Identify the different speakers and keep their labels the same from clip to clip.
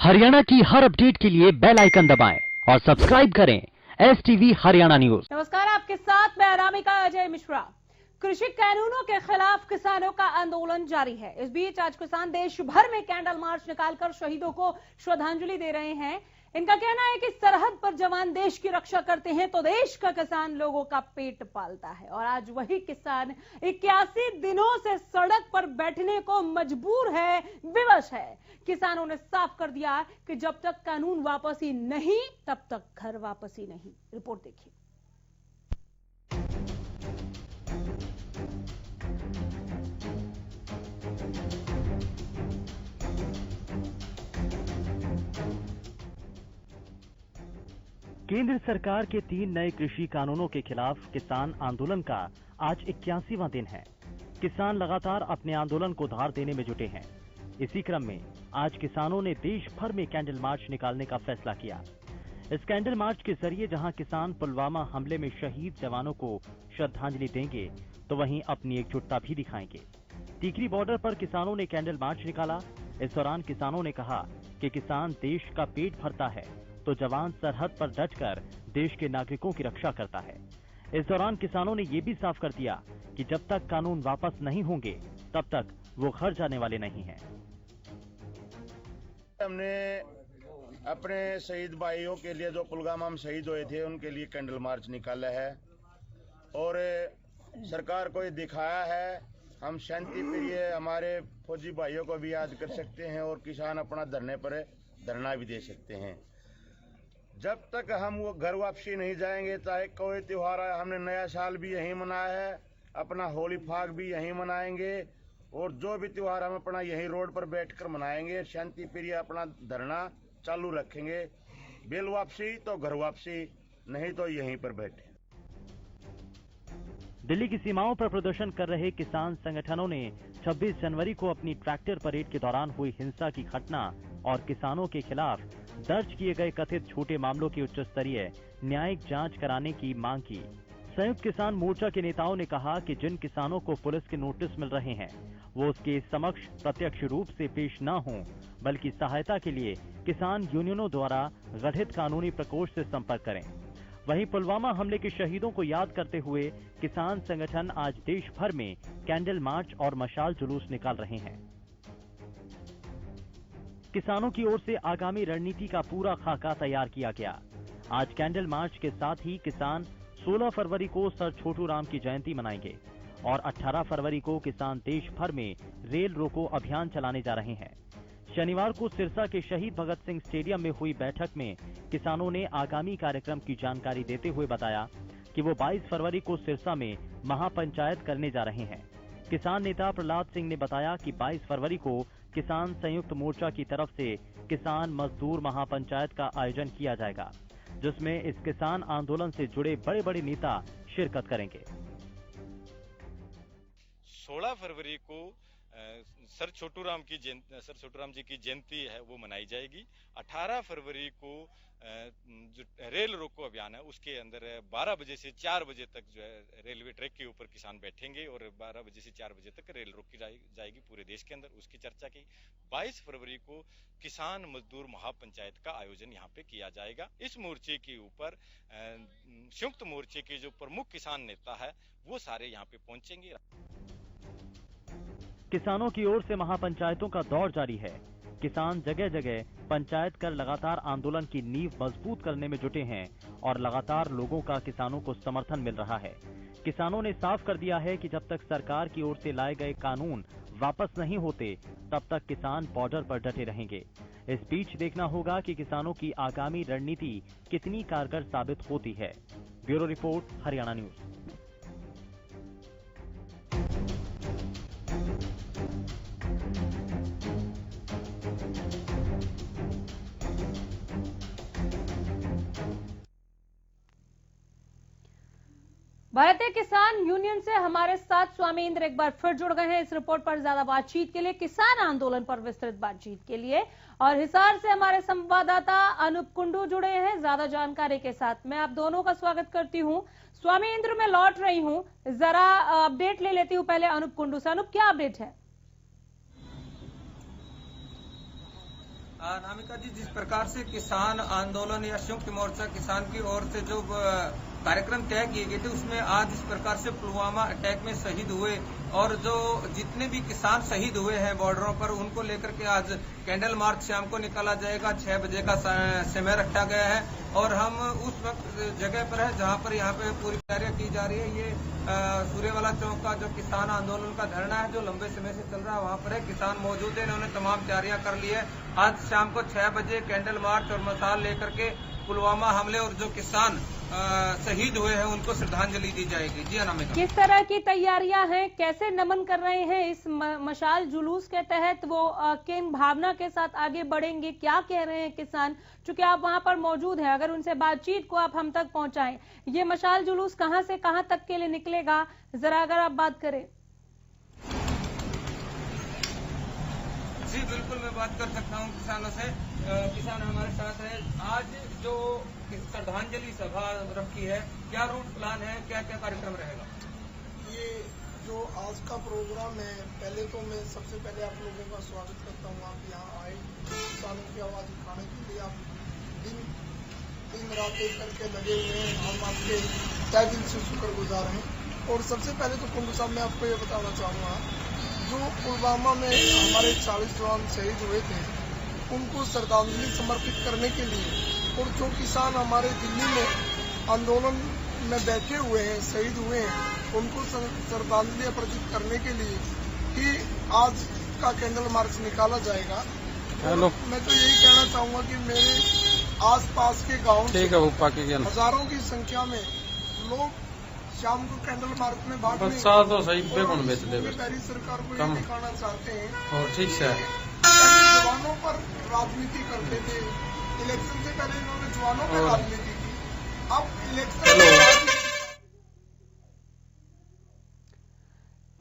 Speaker 1: हरियाणा की हर अपडेट के लिए बेल आइकन दबाएं और सब्सक्राइब करें STV हरियाणा न्यूज।
Speaker 2: नमस्कार, आपके साथ मैं अनामिका अजय मिश्रा। कृषि कानूनों के खिलाफ किसानों का आंदोलन जारी है। इस बीच आज किसान देश भर में कैंडल मार्च निकालकर शहीदों को श्रद्धांजलि दे रहे हैं। इनका कहना है कि सरहद पर जवान देश की रक्षा करते हैं तो देश का किसान लोगों का पेट पालता है। और आज वही किसान 81 दिनों से सड़क पर बैठने को मजबूर है, विवश है। किसानों ने साफ कर दिया कि जब तक कानून वापसी नहीं तब तक घर वापसी नहीं। रिपोर्ट देखिए।
Speaker 1: केंद्र सरकार के 3 नए कृषि कानूनों के खिलाफ किसान आंदोलन का आज 81वां दिन है। किसान लगातार अपने आंदोलन को धार देने में जुटे हैं। इसी क्रम में आज किसानों ने देश भर में कैंडल मार्च निकालने का फैसला किया। इस कैंडल मार्च के जरिए जहां किसान पुलवामा हमले में शहीद जवानों को श्रद्धांजलि देंगे, तो वहीं अपनी एकजुटता भी दिखाएंगे। टीकरी बॉर्डर पर किसानों ने कैंडल मार्च निकाला। इस दौरान किसानों ने कहा कि किसान देश का पेट भरता है तो जवान सरहद पर डटकर देश के नागरिकों की रक्षा करता है। इस दौरान किसानों ने ये भी साफ कर दिया कि जब तक कानून वापस नहीं होंगे तब तक वो घर जाने वाले नहीं हैं।
Speaker 3: हमने अपने शहीद भाइयों के लिए जो पुलवामा में शहीद हुए थे उनके लिए कैंडल मार्च निकाला है और सरकार को ये दिखाया है हम शांति प्रिय हमारे फौजी भाइयों को भी याद कर सकते हैं और किसान अपना धरने पर धरना भी दे सकते हैं। जब तक हम वो घर वापसी नहीं जाएंगे, चाहे कोई त्योहार आए, हमने नया साल भी यहीं मनाया है, अपना होली फाग भी यहीं मनाएंगे और जो भी त्योहार हम अपना यहीं रोड पर बैठकर मनाएंगे। शांति प्रिय अपना धरना चालू रखेंगे। बिल वापसी तो घर वापसी, नहीं तो यहीं पर बैठे।
Speaker 1: दिल्ली की सीमाओं पर प्रदर्शन कर रहे किसान संगठनों ने 26 जनवरी को अपनी ट्रैक्टर परेड के दौरान हुई हिंसा की घटना और किसानों के खिलाफ दर्ज किए गए कथित झूठे मामलों की उच्च स्तरीय न्यायिक जांच कराने की मांग की। संयुक्त किसान मोर्चा के नेताओं ने कहा कि जिन किसानों को पुलिस के नोटिस मिल रहे हैं वो उसके समक्ष प्रत्यक्ष रूप से पेश न हों, बल्कि सहायता के लिए किसान यूनियनों द्वारा गठित कानूनी प्रकोष्ठ से संपर्क करें। वहीं पुलवामा हमले के शहीदों को याद करते हुए किसान संगठन आज देश भर में कैंडल मार्च और मशाल जुलूस निकाल रहे हैं। किसानों की ओर से आगामी रणनीति का पूरा खाका तैयार किया गया। आज कैंडल मार्च के साथ ही किसान 16 फरवरी को सर छोटू राम की जयंती मनाएंगे और 18 फरवरी को किसान देश भर में रेल रोको अभियान चलाने जा रहे हैं। शनिवार को सिरसा के शहीद भगत सिंह स्टेडियम में हुई बैठक में किसानों ने आगामी कार्यक्रम की जानकारी देते हुए बताया कि वो 22 फरवरी को सिरसा में महापंचायत करने जा रहे हैं। किसान नेता प्रहलाद सिंह ने बताया कि 22 फरवरी को किसान संयुक्त मोर्चा की तरफ से किसान मजदूर महापंचायत का आयोजन किया जाएगा, जिसमें इस किसान आंदोलन से जुड़े बड़े बड़े नेता शिरकत करेंगे।
Speaker 4: 16 फरवरी को सर छोटू राम जी की जयंती है वो मनाई जाएगी। 18 फरवरी को जो रेल रोको अभियान है उसके अंदर 12 बजे से 4 बजे तक जो है रेलवे ट्रैक के ऊपर किसान बैठेंगे और 12 बजे से 4 बजे तक रेल रोकी जाएगी पूरे देश के अंदर, उसकी चर्चा की। 22 फरवरी को किसान मजदूर महापंचायत का आयोजन यहाँ पे किया जाएगा। इस मोर्चे के ऊपर संयुक्त मोर्चे के जो प्रमुख किसान नेता है वो सारे यहाँ पे पहुंचेंगे।
Speaker 1: किसानों की ओर से महापंचायतों का दौर जारी है। किसान जगह जगह पंचायत कर लगातार आंदोलन की नींव मजबूत करने में जुटे हैं और लगातार लोगों का किसानों को समर्थन मिल रहा है। किसानों ने साफ कर दिया है कि जब तक सरकार की ओर से लाए गए कानून वापस नहीं होते तब तक किसान बॉर्डर पर डटे रहेंगे। इस बीच देखना होगा कि किसानों की आगामी रणनीति कितनी कारगर साबित होती है। Bureau report, Haryana news.
Speaker 2: भारतीय किसान यूनियन से हमारे साथ स्वामी इंद्र एक बार फिर जुड़ गए हैं इस रिपोर्ट पर ज्यादा बातचीत के लिए, किसान आंदोलन पर विस्तृत बातचीत के लिए। और हिसार से हमारे संवाददाता अनूप कुंडू जुड़े हैं ज्यादा जानकारी के साथ। मैं आप दोनों का स्वागत करती हूं। स्वामी इंद्र, मैं लौट रही हूं, जरा अपडेट ले लेती हूं पहले अनूप कुंडू से। अनूप, क्या अपडेट है?
Speaker 5: अनामिका जी, जिस प्रकार से किसान आंदोलन या संयुक्त मोर्चा किसान की ओर से जो कार्यक्रम तय किए गए थे, उसमें आज इस प्रकार से पुलवामा अटैक में शहीद हुए और जो जितने भी किसान शहीद हुए हैं बॉर्डरों पर, उनको लेकर के आज कैंडल मार्च शाम को निकाला जाएगा। 6 बजे का समय रखा गया है और हम उस वक्त जगह पर है जहां पर यहाँ पे पूरी तैयारियां की जा रही है। ये सूर्यवाला चौक का जो किसान आंदोलन का धरना है जो लंबे समय से चल रहा है, वहां पर है किसान मौजूद है, इन्होंने तमाम तैयारियां कर ली है। आज शाम को 6 बजे कैंडल मार्च और मशाल लेकर के पुलवामा हमले और जो किसान शहीद हुए हैं उनको श्रद्धांजलि दी जाएगी। जी अनामिका, किस
Speaker 2: तरह की तैयारियां हैं, कैसे नमन कर रहे हैं इस मशाल जुलूस के तहत, वो किन भावना के साथ आगे बढ़ेंगे, क्या कह रहे हैं किसान? चूंकि आप वहां पर मौजूद हैं, अगर उनसे बातचीत को आप हम तक पहुंचाएं, ये मशाल जुलूस कहां से कहां तक के लिए निकलेगा, जरा अगर आप बात करें।
Speaker 5: जी बिल्कुल, मैं बात कर सकता हूं किसानों से। किसान हमारे साथ है। आज जो श्रद्धांजलि सभा रखी है, क्या रूट प्लान है, क्या क्या कार्यक्रम रहेगा?
Speaker 6: ये जो आज का प्रोग्राम है, पहले तो मैं सबसे पहले आप लोगों का स्वागत करता हूँ। आप यहाँ आए किसानों की आवाज उठाने के लिए, आप दिन रात एक करके लगे हुए हैं। हम आपके तहे दिल से शुक्रगुजार हैं। और सबसे पहले तो कुंडू साहब, मैं आपको ये बताना चाहूँगा, जो पुलवामा में हमारे 40 जवान शहीद हुए थे, उनको श्रद्धांजलि समर्पित करने के लिए, और जो किसान हमारे दिल्ली में आंदोलन में बैठे हुए हैं, शहीद हुए हैं, उनको श्रद्धांजलि अर्पित करने के लिए ही आज का कैंडल मार्च निकाला जाएगा। हेलो, मैं तो यही कहना चाहूँगा कि मेरे आसपास के गाँव से हजारों की संख्या में लोग शाम को कैंडल मार्च में भाग लेंगे। पहली सरकार को ये दिखाना चाहते हैं और ठीक है, जवानों पर राजनीति करते थे। इलेक्शन से पहले इन्होंने जवानों पर राजनीति की, अब इलेक्शन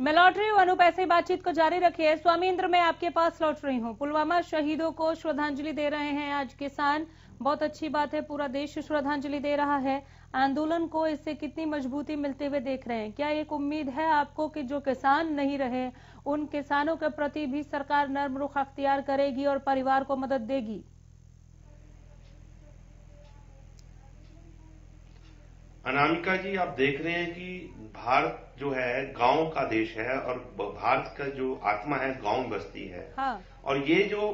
Speaker 2: मैं लौट रही हूँ। अनूप ऐसे ही बातचीत को जारी रखिए। स्वामी इंद्र, मैं आपके पास लौट रही हूँ। पुलवामा शहीदों को श्रद्धांजलि दे रहे हैं आज किसान, बहुत अच्छी बात है, पूरा देश श्रद्धांजलि दे रहा है। आंदोलन को इससे कितनी मजबूती मिलते हुए देख रहे हैं? क्या एक उम्मीद है आपको कि जो किसान नहीं रहे, उन किसानों के प्रति भी सरकार नर्म रुख अख्तियार करेगी और परिवार को मदद देगी?
Speaker 7: अनामिका जी, आप देख रहे हैं कि भारत जो है गांव का देश है और भारत का जो आत्मा है गांव बस्ती है। हाँ। और ये जो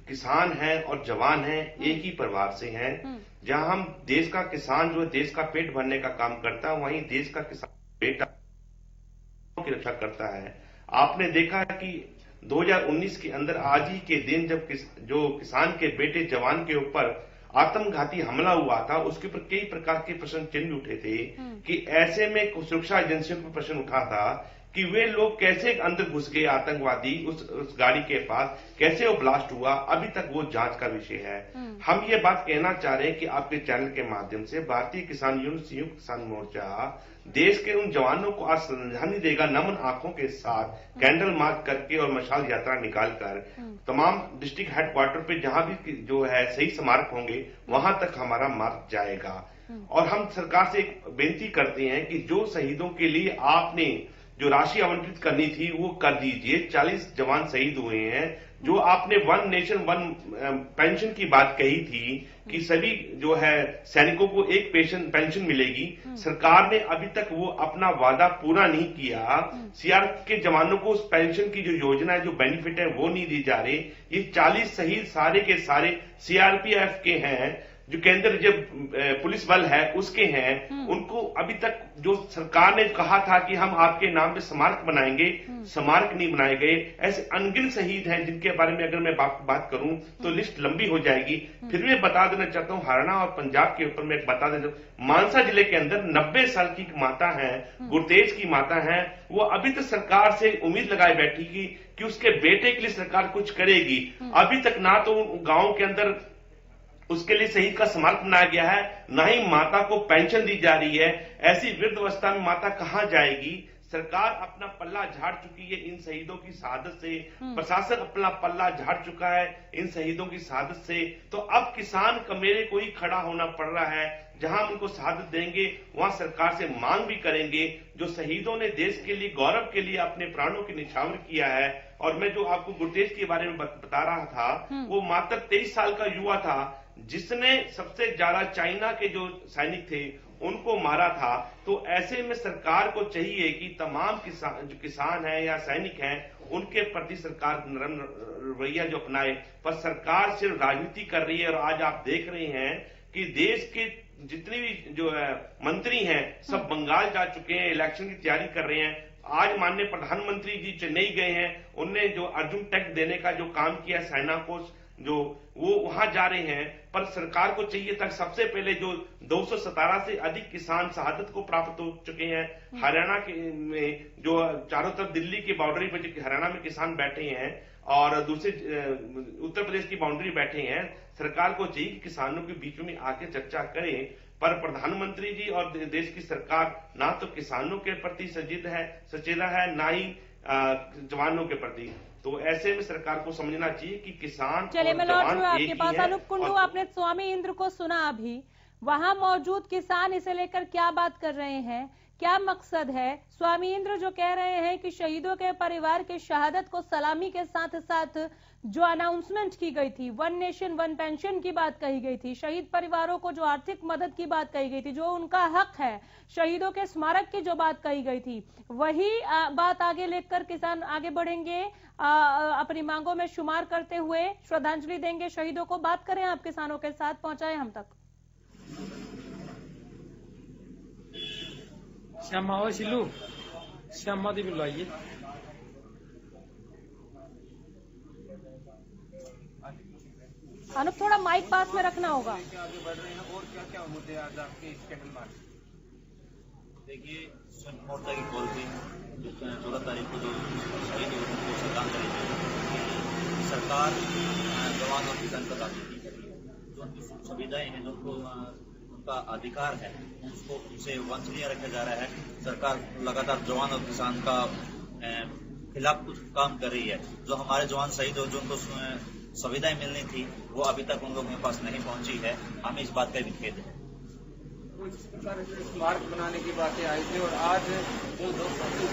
Speaker 7: किसान हैं और जवान हैं, एक ही परिवार से हैं। जहां हम देश का किसान जो है देश का पेट भरने का काम करता है, वहीं देश का किसान बेटा की रक्षा करता है। आपने देखा है कि 2019 के अंदर आज ही के दिन जब जो किसान के बेटे जवान के ऊपर आत्मघाती हमला हुआ था, उसके ऊपर कई प्रकार के प्रश्न चिन्ह उठे थे कि ऐसे में सुरक्षा एजेंसियों पर प्रश्न उठा था कि वे लोग कैसे अंदर घुस गए, आतंकवादी उस गाड़ी के पास कैसे वो ब्लास्ट हुआ, अभी तक वो जांच का विषय है। हम ये बात कहना चाह रहे हैं कि आपके चैनल के माध्यम से भारतीय किसान यूनियन संयुक्त किसान मोर्चा देश के उन जवानों को आज श्रद्धांजलि देगा, नमन आंखों के साथ कैंडल मार्च करके और मशाल यात्रा निकालकर तमाम डिस्ट्रिक्ट हेडक्वार्टर पे जहां भी जो है सही स्मारक होंगे वहां तक हमारा मार्च जाएगा। और हम सरकार से एक बेनती करते हैं कि जो शहीदों के लिए आपने जो राशि आवंटित करनी थी वो कर दीजिए। 40 जवान शहीद हुए हैं। जो आपने वन नेशन वन पेंशन की बात कही थी कि सभी जो है सैनिकों को एक पेंशन मिलेगी, सरकार ने अभी तक वो अपना वादा पूरा नहीं किया। सीआरपीएफ के जवानों को उस पेंशन की जो योजना है, जो बेनिफिट है, वो नहीं दी जा रही। ये 40 शहीद सारे के सारे सीआरपीएफ के हैं, जो केंद्र जब पुलिस बल है उसके हैं। उनको अभी तक जो सरकार ने कहा था कि हम आपके नाम पे स्मारक बनाएंगे, स्मारक नहीं बनाए गए। ऐसे अनगिनत शहीद हैं जिनके बारे में अगर मैं बात करूं तो लिस्ट लंबी हो जाएगी। फिर मैं बता देना चाहता हूं, हरियाणा और पंजाब के ऊपर मैं बता देता हूं, मानसा जिले के अंदर 90 साल की माता है, गुरतेज की माता है, वो अभी तक सरकार से उम्मीद लगाए बैठी कि उसके बेटे के लिए सरकार कुछ करेगी। अभी तक ना तो गांव के अंदर उसके लिए शहीद का स्मारक बनाया गया है, ना ही माता को पेंशन दी जा रही है। ऐसी वृद्ध अवस्था में माता कहां जाएगी? सरकार अपना पल्ला झाड़ चुकी है इन शहीदों की शहादत से, प्रशासन अपना पल्ला झाड़ चुका है इन शहीदों की शहादत से। तो अब किसान कमेरे को ही खड़ा होना पड़ रहा है। जहां उनको शहादत देंगे वहां सरकार से मांग भी करेंगे। जो शहीदों ने देश के लिए, गौरव के लिए अपने प्राणों की निछावर किया है। और मैं जो आपको गुरतेज के बारे में बता रहा था, वो मात्र 23 साल का युवा था जिसने सबसे ज्यादा चाइना के जो सैनिक थे उनको मारा था। तो ऐसे में सरकार को चाहिए कि तमाम जो किसान हैं या सैनिक हैं उनके प्रति सरकार नरम रवैया जो अपनाए। पर सरकार सिर्फ राजनीति कर रही है। और आज आप देख रहे हैं कि देश के जितने भी जो मंत्री हैं सब बंगाल जा चुके हैं, इलेक्शन की तैयारी कर रहे हैं। आज माननीय प्रधानमंत्री जी चेन्नई गए हैं, उनने जो अर्जुन टैक्स देने का जो काम किया सेना को, जो वो वहां जा रहे हैं। पर सरकार को चाहिए था सबसे पहले जो 217 से अधिक किसान शहादत को प्राप्त हो चुके हैं हरियाणा के में, जो चारों तरफ दिल्ली की बाउंड्री पर जो हरियाणा में किसान बैठे हैं और दूसरे उत्तर प्रदेश की बाउंड्री बैठे हैं, सरकार को चाहिए किसानों के बीच में आके चर्चा करें। पर प्रधानमंत्री जी और देश की सरकार ना तो किसानों के प्रति सचेता है, ना ही जवानों के प्रति। तो ऐसे में सरकार को समझना चाहिए कि किसान,
Speaker 2: चलिए मैं लौट रही हूँ आपके पास। अनूप कुंडू, आपने स्वामी इंद्र को सुना, अभी वहां मौजूद किसान इसे लेकर क्या बात कर रहे हैं, क्या मकसद है? स्वामी इंद्र जो कह रहे हैं कि शहीदों के परिवार की शहादत को सलामी के साथ साथ जो अनाउंसमेंट की गई थी, 1 नेशन 1 पेंशन की बात कही गई थी, शहीद परिवारों को जो आर्थिक मदद की बात कही गई थी, जो उनका हक है, शहीदों के स्मारक की जो बात कही गई थी, वही बात आगे लेकर किसान आगे बढ़ेंगे, अपनी मांगों में शुमार करते हुए श्रद्धांजलि देंगे शहीदों को। बात करें आप किसानों के साथ, पहुंचाएं हम तक।
Speaker 8: श्यामा हो सिलू, श्यामा देवी लाइए।
Speaker 2: अनुप, थोड़ा माइक पास में रखना होगा।
Speaker 9: आगे बढ़ रहे हैं और क्या क्या मुद्दे आज आपके इस कैंडल मार्च?
Speaker 10: देखिए, संयुक्त मोर्चा की कॉल थी 14 तारीख को जो शहीद हुए उनको श्रद्धांजलि दी। सरकार जवान और किसान का राजनीति कर रही है। जो उनकी सुविधाएं हैं, जो उनका अधिकार है, उसको उनसे वंचित रखा जा रहा है। सरकार लगातार जवान और किसान का खिलाफ कुछ काम कर रही है। जो हमारे जवान शहीद हो, जो उनको सुविधाएं मिलनी थी, वो अभी तक उन लोगों के पास नहीं पहुंची है। हमें इस बात का भी खेद है।
Speaker 9: कुछ प्रकार से स्मारक बनाने की बातें आई थी और आज जो 230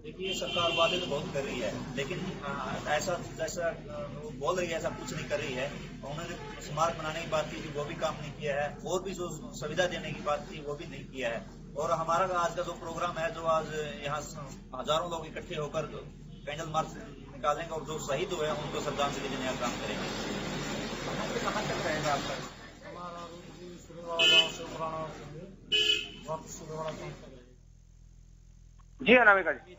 Speaker 10: देखिए, सरकार वादे तो बहुत कर रही है, लेकिन ऐसा जैसा वो बोल रही है ऐसा कुछ नहीं कर रही है। उन्होंने स्मारक बनाने की बात की थी, वो भी काम नहीं किया है। और भी जो सुविधा देने की बात थी वो भी नहीं किया है। और हमारा आज का जो प्रोग्राम है, जो आज यहाँ हजारों लोग इकट्ठे होकर कैंडल मार्च निकालेंगे और जो शहीद हुए हैं उनको श्रद्धांजलि देने का काम करेंगे।
Speaker 9: कहाँ तक रहेगा आपका? जी अनामिका जी।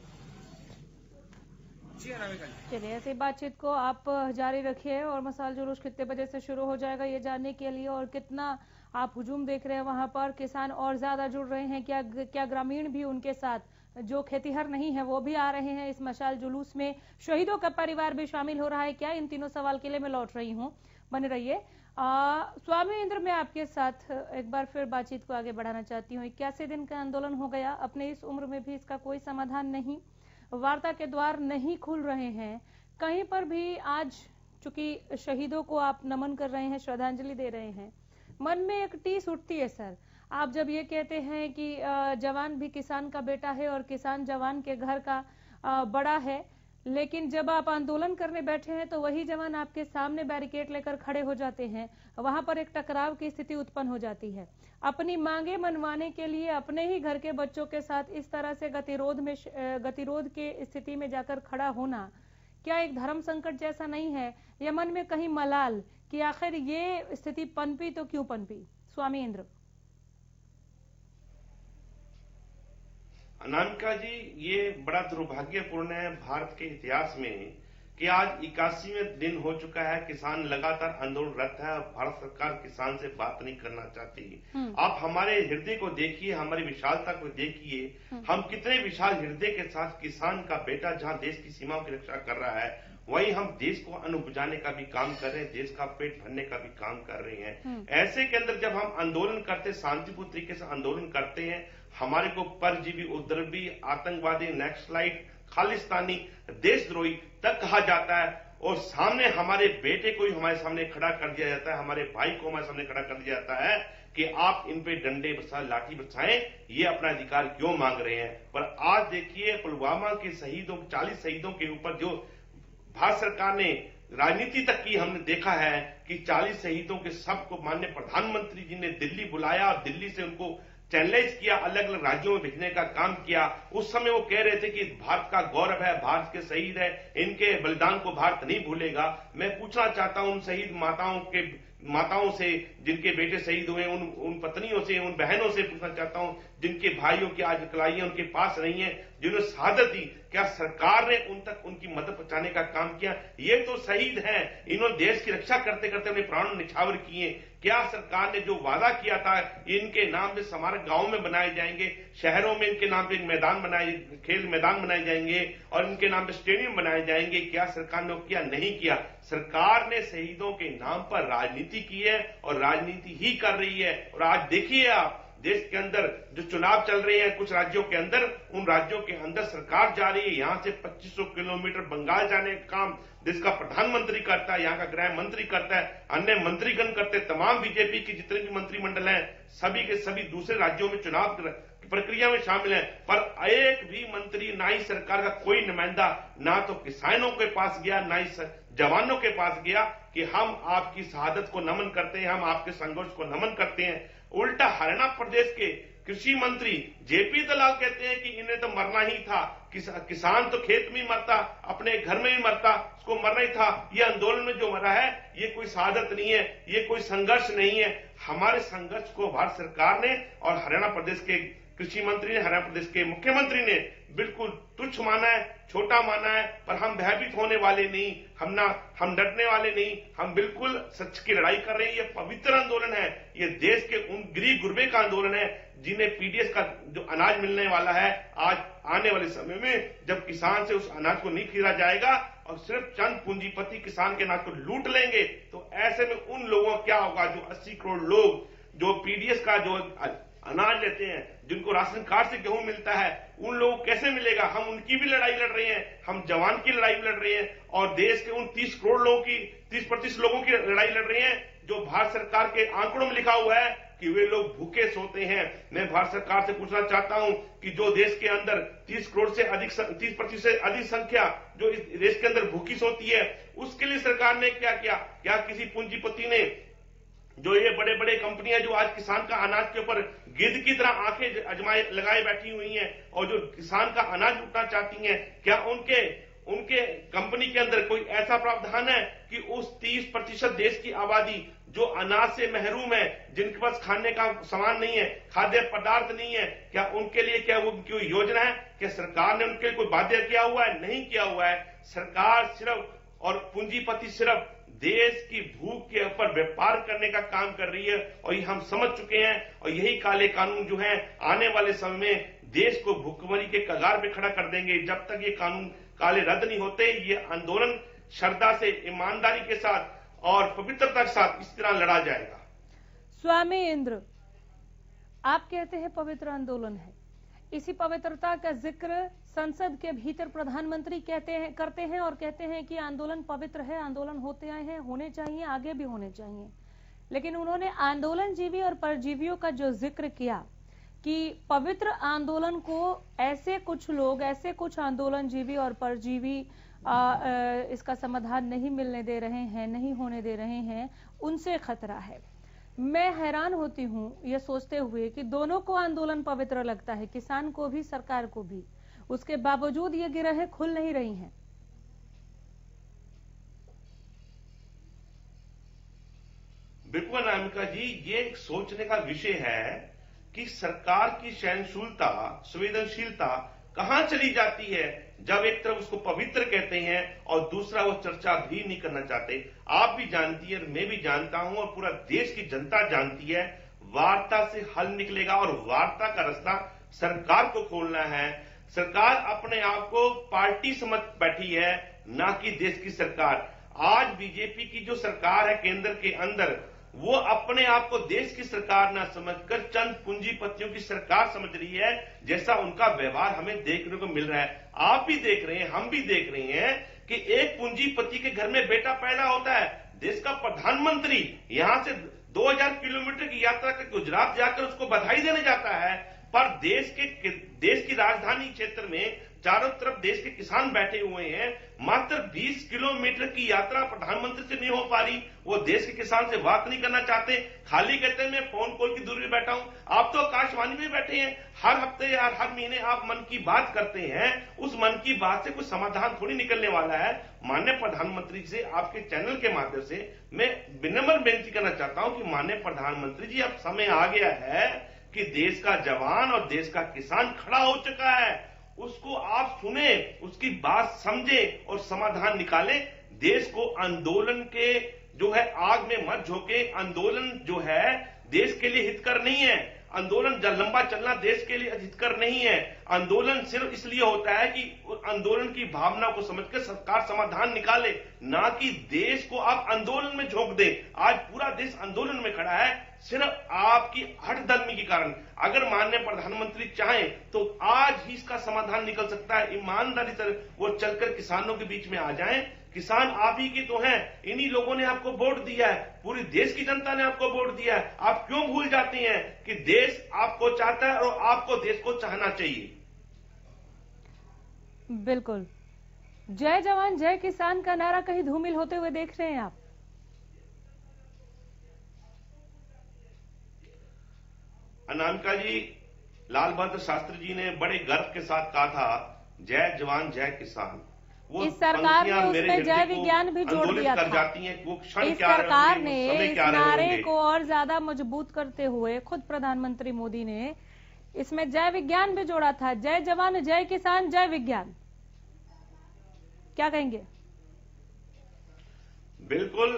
Speaker 2: चलिए, ऐसी बातचीत को आप जारी रखिए। और मसाल जुलूस कितने बजे से शुरू हो जाएगा ये जानने के लिए, और कितना आप हुजूम देख रहे हैं वहां पर, किसान और ज्यादा जुड़ रहे हैं, क्या ग्रामीण भी उनके साथ, जो खेतीहर नहीं है वो भी आ रहे हैं इस मशाल जुलूस में, शहीदों का परिवार भी शामिल हो रहा है क्या? इन तीनों सवाल के लिए मैं लौट रही हूँ, बने रहिए। स्वामी इंद्र, मैं आपके साथ एक बार फिर बातचीत को आगे बढ़ाना चाहती हूँ। 81 दिन का आंदोलन हो गया, अपने इस उम्र में भी इसका कोई समाधान नहीं, वार्ता के द्वार नहीं खुल रहे हैं कहीं पर भी। आज चूंकि शहीदों को आप नमन कर रहे हैं, श्रद्धांजलि दे रहे हैं, मन में एक टीस उठती है सर, आप जब ये कहते हैं कि जवान भी किसान का बेटा है और किसान जवान के घर का बड़ा है, लेकिन जब आप आंदोलन करने बैठे हैं तो वही जवान आपके सामने बैरिकेड लेकर खड़े हो जाते हैं, वहां पर एक टकराव की स्थिति उत्पन्न हो जाती है। अपनी मांगे मनवाने के लिए अपने ही घर के बच्चों के साथ इस तरह से गतिरोध के स्थिति में जाकर खड़ा होना क्या एक धर्म संकट जैसा नहीं है? या मन में कहीं मलाल कि आखिर ये स्थिति पनपी तो क्यों पनपी? स्वामी इंद्र।
Speaker 7: अनामिका जी, ये बड़ा दुर्भाग्यपूर्ण है भारत के इतिहास में कि आज 81वें दिन हो चुका है, किसान लगातार आंदोलनरत है और भारत सरकार किसान से बात नहीं करना चाहती। आप हमारे हृदय को देखिए, हमारी विशालता को देखिए, हम कितने विशाल हृदय के साथ किसान का बेटा जहां देश की सीमाओं की रक्षा कर रहा है, वहीं हम देश को अन्न उपजाने का भी काम कर रहे हैं, देश का पेट भरने का भी काम कर रहे हैं। ऐसे के अंदर जब हम आंदोलन करते, शांतिपूर्ण तरीके से आंदोलन करते हैं, हमारे को परजीवी, उपद्रवी, आतंकवादी, नक्सलाइट, खालिस्तानी, देशद्रोही तक कहा जाता है और सामने हमारे बेटे को ही हमारे सामने खड़ा कर दिया जाता है, हमारे भाई को हमारे सामने खड़ा कर दिया जाता है कि आप इन पे डंडे बरसा, लाठी बरसाएं, ये अपना अधिकार क्यों मांग रहे हैं। पर आज देखिए पुलवामा के शहीदों, 40 शहीदों के ऊपर जो भारत सरकार ने राजनीति तक की, हमने देखा है कि 40 शहीदों के सबको माननीय प्रधानमंत्री जी ने दिल्ली बुलाया और दिल्ली से उनको चैनलाइज किया, अलग अलग राज्यों में भेजने का काम किया। उस समय वो कह रहे थे कि भारत का गौरव है, भारत के शहीद है, इनके बलिदान को भारत नहीं भूलेगा। मैं पूछना चाहता हूं उन शहीद माताओं से जिनके बेटे शहीद हुए, उन पत्नियों से, उन बहनों से पूछना चाहता हूं जिनके भाइयों की आज कलाइयां उनके पास नहीं है, जिन्होंने शहादत दी, क्या सरकार ने उन तक उनकी मदद पहुंचाने का काम किया? ये तो शहीद हैं, इन्होंने देश की रक्षा करते करते अपने प्राण निछावर किए। क्या सरकार ने जो वादा किया था इनके नाम पे स्मारक गांव में बनाए जाएंगे, शहरों में इनके नाम पे खेल मैदान बनाए जाएंगे और इनके नाम पे स्टेडियम बनाए जाएंगे, क्या सरकार ने किया? नहीं किया। सरकार ने शहीदों के नाम पर राजनीति की है और राजनीति ही कर रही है। और आज देखिए आप देश के अंदर जो चुनाव चल रहे हैं कुछ राज्यों के अंदर, उन राज्यों के अंदर सरकार जा रही है, यहां से 2500 किलोमीटर बंगाल जाने का काम देश का प्रधानमंत्री करता है, यहाँ का गृह मंत्री करता है, अन्य मंत्रीगण करते हैं, तमाम बीजेपी की जितने भी मंत्रिमंडल हैं सभी के सभी दूसरे राज्यों में चुनाव प्रक्रिया में शामिल है। पर एक भी मंत्री, ना ही सरकार का कोई नुमाइंदा, ना तो किसानों के पास गया, ना ही जवानों के पास गया कि हम आपकी शहादत को नमन करते हैं, हम आपके संघर्ष को नमन करते हैं। उल्टा हरियाणा प्रदेश के कृषि मंत्री जेपी दलाल कहते हैं कि इन्हें तो मरना ही था, किसान तो खेत में ही मरता, अपने घर में ही मरता, उसको मरना ही था। ये आंदोलन में जो मरा है ये कोई शहादत नहीं है, ये कोई संघर्ष नहीं है। हमारे संघर्ष को भारत सरकार ने और हरियाणा प्रदेश के कृषि मंत्री ने, हरियाणा प्रदेश के मुख्यमंत्री ने बिल्कुल तुच्छ माना है, छोटा माना है। पर हम भयभीत होने वाले नहीं, हम डरने वाले नहीं, हम बिल्कुल सच की लड़ाई कर रहे हैं। ये पवित्र आंदोलन है, ये देश के उन गरीब गुरबे का आंदोलन है जिन्हें पीडीएस का जो अनाज मिलने वाला है आज आने वाले समय में, जब किसान से उस अनाज को नहीं खरीदा जाएगा और सिर्फ चंद पूंजीपति किसान के अनाज को लूट लेंगे, तो ऐसे में उन लोगों का क्या होगा जो 80 करोड़ लोग जो पीडीएस का जो अनाज लेते हैं, जिनको राशन कार्ड से गेहूं मिलता है, उन लोगों को कैसे मिलेगा? हम उनकी भी लड़ाई लड़ रहे हैं, हम जवान की लड़ाई लड़ रहे हैं और देश के उन 30 करोड़ लोगों की, 30-35 लोगों की लड़ाई लड़ रहे हैं जो भारत सरकार के आंकड़ों में लिखा हुआ है कि वे लोग भूखे सोते हैं। मैं भारत सरकार से पूछना चाहता हूं कि जो देश के अंदर 30 करोड़ से अधिक, 30% से अधिक संख्या जो इस देश के अंदर भूखी सोती है, उसके लिए सरकार ने क्या किया? क्या किसी पूंजीपति ने, जो ये बड़े बड़े कंपनियां जो आज किसान का अनाज के ऊपर गिद्ध की तरह आंखें अजमाए लगाए बैठी हुई हैं और जो किसान का अनाज लूटना चाहती हैं, क्या उनके कंपनी के अंदर कोई ऐसा प्रावधान है कि उस 30% देश की आबादी जो अनाज से महरूम है, जिनके पास खाने का सामान नहीं है, खाद्य पदार्थ नहीं है, क्या उनके लिए क्या वो कोई योजना है? क्या सरकार ने उनके लिए कोई बाध्य किया हुआ है? नहीं किया हुआ है। सरकार सिर्फ और पूंजीपति सिर्फ देश की भूख के ऊपर व्यापार करने का काम कर रही है और ये हम समझ चुके हैं। और यही काले कानून जो है आने वाले समय में देश को भुखमरी के कगार पे खड़ा कर देंगे। जब तक ये कानून काले रद्द नहीं होते, ये आंदोलन श्रद्धा से, ईमानदारी के साथ और पवित्रता के साथ इस तरह लड़ा जाएगा।
Speaker 2: स्वामी इंद्र, आप कहते हैं पवित्र आंदोलन है, इसी पवित्रता का जिक्र संसद के भीतर प्रधानमंत्री करते हैं और कहते हैं कि आंदोलन पवित्र है, आंदोलन होते आए हैं, होने चाहिए, आगे भी होने चाहिए। लेकिन उन्होंने आंदोलन जीवी और परजीवियों का जो जिक्र किया कि पवित्र आंदोलन को ऐसे कुछ लोग, ऐसे कुछ आंदोलन जीवी और परजीवी इसका समाधान नहीं मिलने दे रहे हैं, नहीं होने दे रहे हैं, उनसे खतरा है। मैं हैरान होती हूँ ये सोचते हुए कि दोनों को आंदोलन पवित्र लगता है, किसान को भी, सरकार को भी, उसके बावजूद ये गिरहें खुल नहीं रही हैं।
Speaker 7: बिल्कुल अनामिका जी, ये एक सोचने का विषय है कि सरकार की सहनशीलता, संवेदनशीलता कहां चली जाती है जब एक तरफ उसको पवित्र कहते हैं और दूसरा वो चर्चा भी नहीं करना चाहते। आप भी जानती है, मैं भी जानता हूं और पूरा देश की जनता जानती है, वार्ता से हल निकलेगा और वार्ता का रास्ता सरकार को खोलना है। सरकार अपने आप को पार्टी समझ बैठी है, ना कि देश की सरकार। आज बीजेपी की जो सरकार है केंद्र के अंदर, वो अपने आप को देश की सरकार ना समझकर चंद पूंजीपतियों की सरकार समझ रही है, जैसा उनका व्यवहार हमें देखने को मिल रहा है। आप भी देख रहे हैं, हम भी देख रहे हैं कि एक पूंजीपति के घर में बेटा पैदा होता है, देश का प्रधानमंत्री यहां से 2000 किलोमीटर की यात्रा कर गुजरात जाकर उसको बधाई देने जाता है, पर देश की राजधानी क्षेत्र में चारों तरफ देश के किसान बैठे हुए हैं। मात्र 20 किलोमीटर की यात्रा प्रधानमंत्री से नहीं हो पा रही, वो देश के किसान से बात नहीं करना चाहते, खाली कहते हैं मैं फोन कॉल की दूरी में बैठा हूं। आप तो आकाशवाणी में बैठे हैं, हर हफ्ते या हर महीने आप मन की बात करते हैं, उस मन की बात से कुछ समाधान थोड़ी निकलने वाला है। माननीय प्रधानमंत्री से आपके चैनल के माध्यम से मैं विनम्र बेनती करना चाहता हूं कि माननीय प्रधानमंत्री जी, अब समय आ गया है कि देश का जवान और देश का किसान खड़ा हो चुका है, उसको आप सुने, उसकी बात समझे और समाधान निकालें। देश को आंदोलन के जो है आग में मत झोंके। आंदोलन जो है देश के लिए हितकर नहीं है, आंदोलन लंबा चलना देश के लिए हितकर नहीं है। आंदोलन सिर्फ इसलिए होता है कि आंदोलन की भावना को समझकर सरकार समाधान निकाले, ना कि देश को आप आंदोलन में झोंक दे। आज पूरा देश आंदोलन में खड़ा है सिर्फ आपकी हठधर्मी के कारण। अगर माननीय प्रधानमंत्री चाहें तो आज ही इसका समाधान निकल सकता है। ईमानदारी से वो चलकर किसानों के बीच में आ जाएं। किसान आप ही के तो हैं, इन्हीं लोगों ने आपको वोट दिया है, पूरी देश की जनता ने आपको वोट दिया है। आप क्यों भूल जाती हैं कि देश आपको चाहता है और आपको देश को चाहना चाहिए।
Speaker 2: बिल्कुल, जय जवान जय किसान का नारा कहीं धूमिल होते हुए देख रहे हैं आप?
Speaker 7: अनामिका जी, लाल बहादुर शास्त्री जी ने बड़े गर्व के साथ कहा था, जय जवान जय किसान। वो
Speaker 2: इस सरकार ने उसमें जय विज्ञान भी जोड़ दिया था। इस सरकार ने इस नारे को और ज्यादा मजबूत करते हुए खुद प्रधानमंत्री मोदी ने इसमें जय विज्ञान भी जोड़ा था। जय जवान जय किसान जय विज्ञान, क्या कहेंगे?
Speaker 7: बिल्कुल,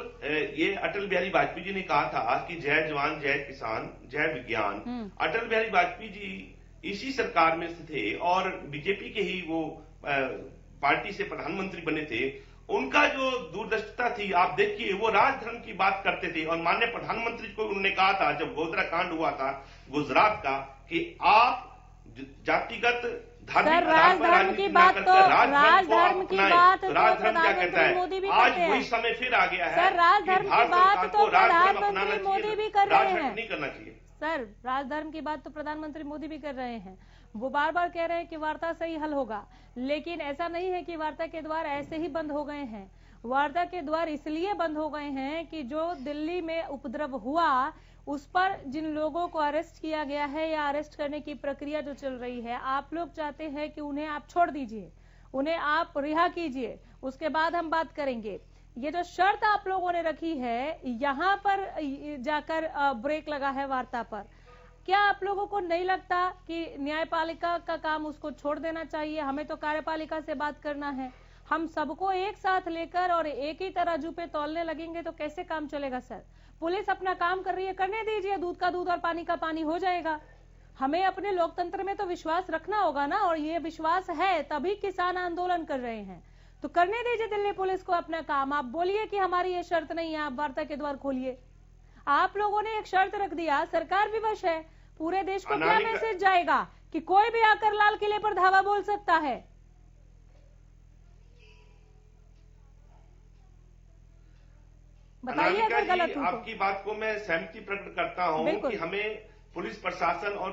Speaker 7: ये अटल बिहारी वाजपेयी जी ने कहा था कि जय जवान जय किसान जय विज्ञान। अटल बिहारी वाजपेयी जी इसी सरकार में थे और बीजेपी के ही वो पार्टी से प्रधानमंत्री बने थे। उनका जो दूरदर्शिता थी, आप देखिए, वो राजधर्म की बात करते थे। और माननीय प्रधानमंत्री को उन्होंने कहा था जब गोधरा कांड हुआ था गुजरात का, कि आप जातिगत
Speaker 2: राजधर्म की बात तो राजधर्म की बात तो प्रधानमंत्री मोदी भी करते हैं।
Speaker 7: आज वही समय फिर आ गया है
Speaker 2: सर, राजधर्म की बात तो प्रधानमंत्री मोदी भी कर रहे हैं।
Speaker 7: नहीं करना चाहिए
Speaker 2: सर, राजधर्म की बात तो प्रधानमंत्री मोदी भी कर रहे हैं। वो बार बार कह रहे हैं कि वार्ता से ही हल होगा, लेकिन ऐसा नहीं है कि वार्ता के द्वार ऐसे ही बंद हो गए हैं। वार्ता के द्वार इसलिए बंद हो गए हैं कि जो दिल्ली में उपद्रव हुआ उस पर जिन लोगों को अरेस्ट किया गया है या अरेस्ट करने की प्रक्रिया जो चल रही है, आप लोग चाहते हैं कि उन्हें आप छोड़ दीजिए, उन्हें आप रिहा कीजिए, उसके बाद हम बात करेंगे। ये जो शर्त आप लोगों ने रखी है, यहाँ पर जाकर ब्रेक लगा है वार्ता पर। क्या आप लोगों को नहीं लगता कि न्यायपालिका का काम उसको छोड़ देना चाहिए? हमें तो कार्यपालिका से बात करना है। हम सबको एक साथ लेकर और एक ही तराजू पे तौलने लगेंगे तो कैसे काम चलेगा सर? पुलिस अपना काम कर रही है, करने दीजिए, दूध का दूध और पानी का पानी हो जाएगा। हमें अपने लोकतंत्र में तो विश्वास रखना होगा ना, और ये विश्वास है तभी किसान आंदोलन कर रहे हैं। तो करने दीजिए दिल्ली पुलिस को अपना काम। आप बोलिए कि हमारी ये शर्त नहीं है, आप वार्ता के द्वार खोलिए। आप लोगों ने एक शर्त रख दिया, सरकार विवश है। पूरे देश को क्या मैसेज जाएगा कि कोई भी आकर लाल किले पर धावा बोल सकता है? बताइए अगर गलत हो।
Speaker 7: आपकी बात को मैं सहमति प्रकट करता हूं कि हमें पुलिस प्रशासन और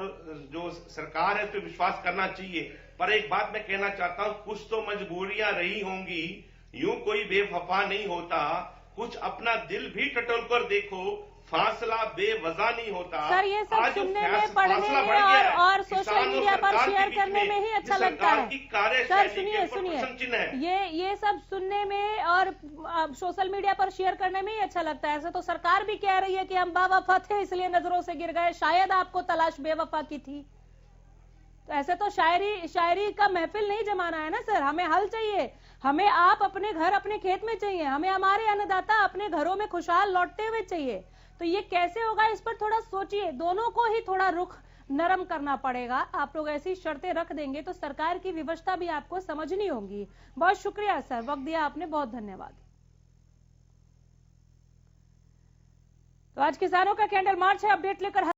Speaker 7: जो सरकार है उस पर विश्वास करना चाहिए। पर एक बात मैं कहना चाहता हूं, कुछ तो मजबूरियां रही होंगी, यूं कोई बेवफा नहीं होता। कुछ अपना दिल भी टटोल कर देखो, फासला बेवजह नहीं होता।
Speaker 2: सर, ये सब सुनने में, पढ़ने में और सोशल मीडिया पर शेयर करने में ही अच्छा लगता है। सर सुनिए, ये सब सुनने में और सोशल मीडिया पर शेयर करने में ही अच्छा लगता है। ऐसा तो सरकार भी कह रही है कि हम बेवफा थे इसलिए नजरों से गिर गए, शायद आपको तलाश बेवफा की थी। तो ऐसे तो शायरी का महफिल नहीं जमाना है ना सर। हमें हल चाहिए, हमें आप अपने घर अपने खेत में चाहिए, हमें हमारे अन्नदाता अपने घरों में खुशहाल लौटते हुए चाहिए। तो ये कैसे होगा, इस पर थोड़ा सोचिए। दोनों को ही थोड़ा रुख नरम करना पड़ेगा। आप लोग ऐसी शर्तें रख देंगे तो सरकार की व्यवस्था भी आपको समझनी होगी। बहुत शुक्रिया सर, वक्त दिया आपने, बहुत धन्यवाद। तो आज किसानों का कैंडल मार्च है, अपडेट लेकर